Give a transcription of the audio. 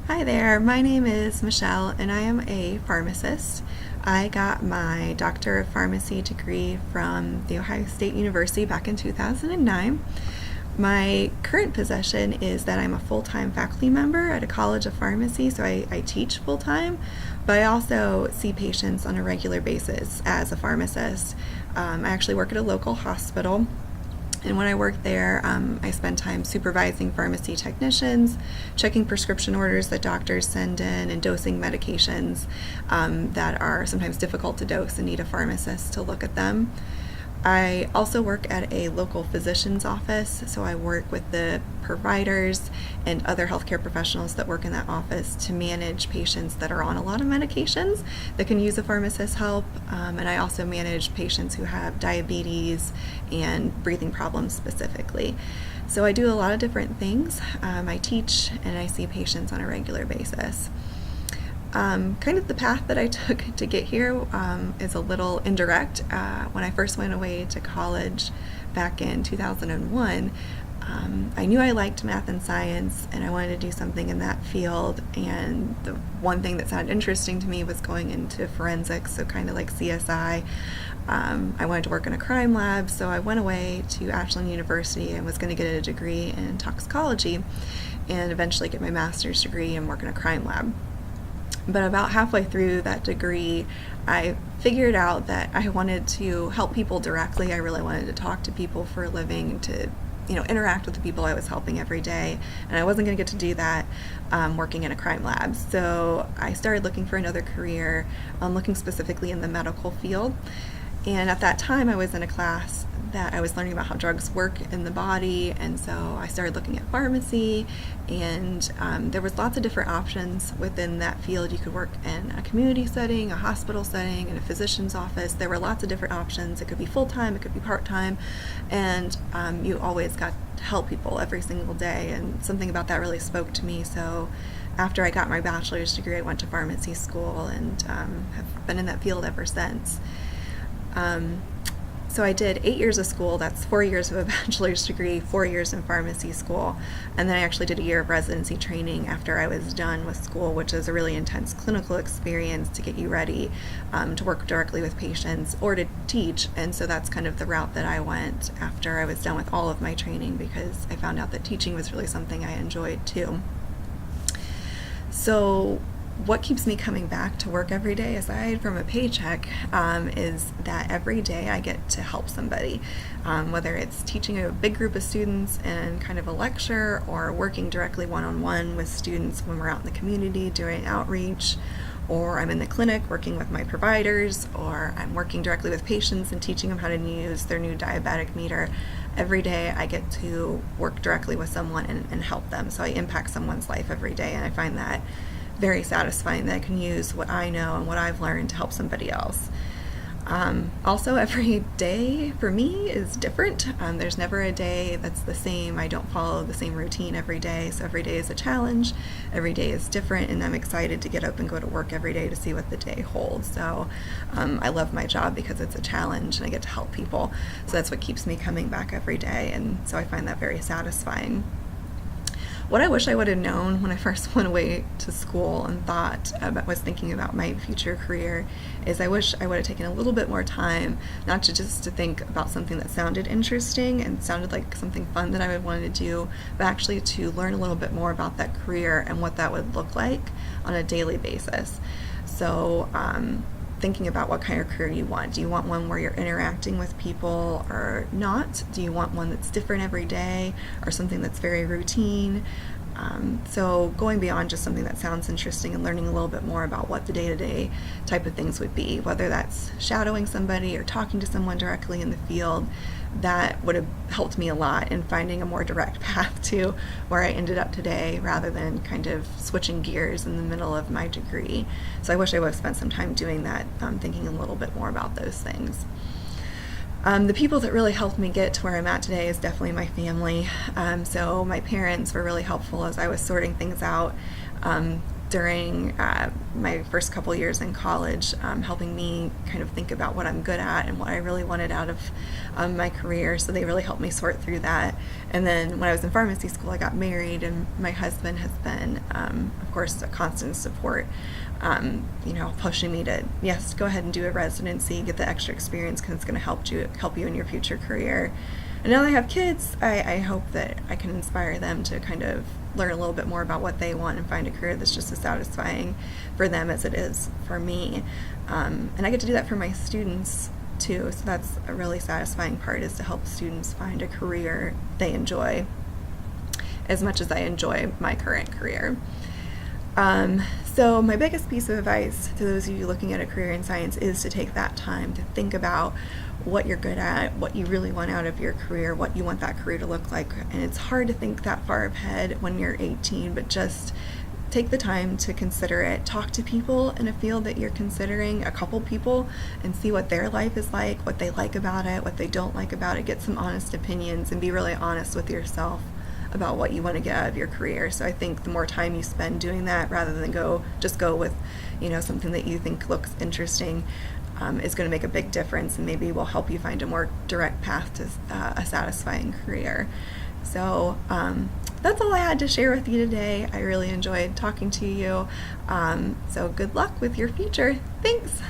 Hi there, my name is Michelle and I am a pharmacist. I got my Doctor of Pharmacy degree from The Ohio State University back in 2009. My current position is that I'm a full-time faculty member at a college of pharmacy, so I teach full-time, but I also see patients on a regular basis as a pharmacist. I actually work at a local hospital. And when I work there, I spend time supervising pharmacy technicians, checking prescription orders that doctors send in, and dosing medications that are sometimes difficult to dose and need a pharmacist to look at them. I also work at a local physician's office, so I work with the providers and other healthcare professionals that work in that office to manage patients that are on a lot of medications that can use a pharmacist's help. And I also manage patients who have diabetes and breathing problems specifically. So I do a lot of different things. I teach and I see patients on a regular basis. Kind of the path that I took to get here is a little indirect. When I first went away to college back in 2001, I knew I liked math and science and I wanted to do something in that field, and the one thing that sounded interesting to me was going into forensics, so kind of like CSI. I wanted to work in a crime lab, so I went away to Ashland University and was going to get a degree in toxicology and eventually get my master's degree and work in a crime lab. But about halfway through that degree, I figured out that I wanted to help people directly. I really wanted to talk to people for a living, to interact with the people I was helping every day, and I wasn't going to get to do that working in a crime lab. So I started looking for another career, looking specifically in the medical field. And at that time, I was in a class that I was learning about how drugs work in the body, and so I started looking at pharmacy, and there was lots of different options within that field. You could work in a community setting, a hospital setting, in a physician's office. There were lots of different options. It could be full-time, it could be part-time, and you always got to help people every single day, and something about that really spoke to me. So after I got my bachelor's degree, I went to pharmacy school and have been in that field ever since. So I did 8 years of school. That's 4 years of a bachelor's degree, 4 years in pharmacy school, and then I actually did a year of residency training after I was done with school, which is a really intense clinical experience to get you ready to work directly with patients or to teach. And so that's kind of the route that I went after I was done with all of my training, because I found out that teaching was really something I enjoyed too. So what keeps me coming back to work every day, aside from a paycheck, is that every day I get to help somebody, whether it's teaching a big group of students in kind of a lecture, or working directly one-on-one with students when we're out in the community doing outreach, or I'm in the clinic working with my providers, or I'm working directly with patients and teaching them how to use their new diabetic meter. Every day I get to work directly with someone and help them. So I impact someone's life every day, and I find that very satisfying that I can use what I know and what I've learned to help somebody else. Also, every day for me is different. There's never a day that's the same. I don't follow the same routine every day, so every day is a challenge. Every day is different, and I'm excited to get up and go to work every day to see what the day holds. So I love my job because it's a challenge and I get to help people. So that's what keeps me coming back every day, and so I find that very satisfying. What I wish I would have known when I first went away to school and was thinking about my future career is I wish I would have taken a little bit more time, not just to think about something that sounded interesting and sounded like something fun that I would want to do, but actually to learn a little bit more about that career and what that would look like on a daily basis. So thinking about what kind of career you want. Do you want one where you're interacting with people or not? Do you want one that's different every day, or something that's very routine? So going beyond just something that sounds interesting and learning a little bit more about what the day-to-day type of things would be, whether that's shadowing somebody or talking to someone directly in the field, that would have helped me a lot in finding a more direct path to where I ended up today, rather than kind of switching gears in the middle of my degree. So I wish I would have spent some time doing that, thinking a little bit more about those things. The people that really helped me get to where I'm at today is definitely my family. So my parents were really helpful as I was sorting things out. during my first couple years in college, helping me kind of think about what I'm good at and what I really wanted out of my career. So they really helped me sort through that. And then when I was in pharmacy school, I got married, and my husband has been, of course, a constant support, pushing me to, yes, go ahead and do a residency, get the extra experience, because it's going to help you in your future career. And now that I have kids, I hope that I can inspire them to kind of learn a little bit more about what they want and find a career that's just as satisfying for them as it is for me. And I get to do that for my students too, so that's a really satisfying part, is to help students find a career they enjoy as much as I enjoy my current career. So my biggest piece of advice to those of you looking at a career in science is to take that time to think about what you're good at, what you really want out of your career, what you want that career to look like. And it's hard to think that far ahead when you're 18, but just take the time to consider it. Talk to people in a field that you're considering, a couple people, and see what their life is like, what they like about it, what they don't like about it. Get some honest opinions and be really honest with yourself about what you want to get out of your career. So I think the more time you spend doing that, rather than go with, something that you think looks interesting, is going to make a big difference, and maybe will help you find a more direct path to a satisfying career. So that's all I had to share with you today. I really enjoyed talking to you. So good luck with your future. Thanks.